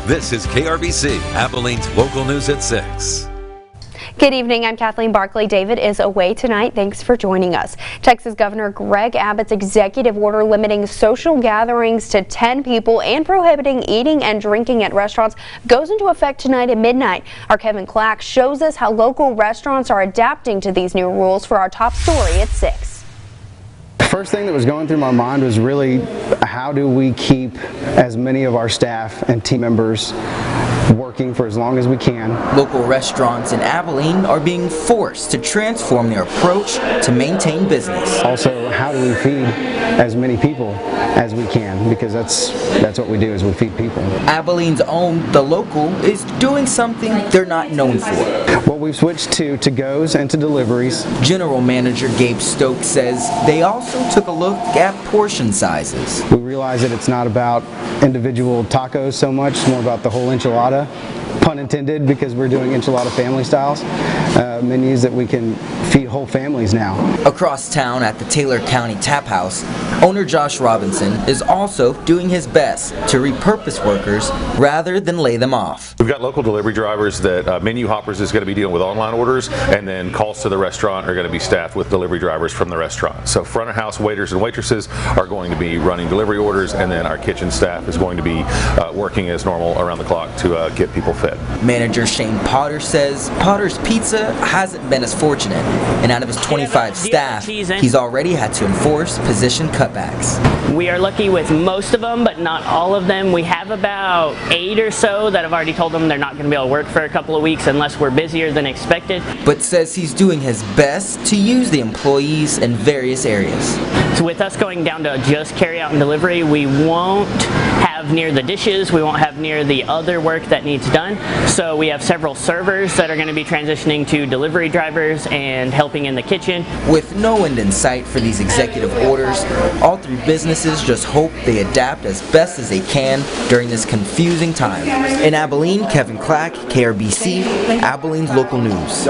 This is KRBC, Abilene's local news at 6. Good evening, I'm Kathleen Barkley. David is away tonight. Thanks for joining us. Texas Governor Greg Abbott's executive order limiting social gatherings to 10 people and prohibiting eating and drinking at restaurants goes into effect tonight at midnight. Our Kevin Clack shows us how local restaurants are adapting to these new rules for our top story at 6. The first thing that was going through my mind was really how do we keep as many of our staff and team members working for as long as we can. Local restaurants in Abilene are being forced to transform their approach to maintain business. Also, how do we feed as many people as we can, because that's what we do, is we feed people. Abilene's own The Local is doing something they're not known for. Well, we've switched to-goes and to deliveries. General Manager Gabe Stokes says they also took a look at portion sizes. We realize that it's not about individual tacos so much, it's more about the whole enchilada, pun intended, because we're doing enchilada family styles, menus that we can feed whole families now. Across town at the Taylor County Tap House, owner Josh Robinson is also doing his best to repurpose workers rather than lay them off. We've got local delivery drivers that Menu Hoppers is going to be dealing with online orders, and then calls to the restaurant are going to be staffed with delivery drivers from the restaurant. So front of house waiters and waitresses are going to be running delivery orders, and then our kitchen staff is going to be working as normal around the clock to get people fed. Manager Shane Potter says Potter's Pizza hasn't been as fortunate, and out of his 25 staff, he's already had to enforce position cutbacks. We are lucky with most of them, but not all of them. We have about 8 or so that have already told them they're not going to be able to work for a couple of weeks unless we're busier than expected. But says he's doing his best to use the employees in various areas. So with us going down to just carry out and delivery, we won't have near the dishes, we won't have near the other work that needs done. So we have several servers that are going to be transitioning to delivery drivers and helping in the kitchen. With no end in sight for these executive orders, all 3 businesses just hope they adapt as best as they can during this confusing time. In Abilene, Kevin Clack, KRBC, Abilene's local news.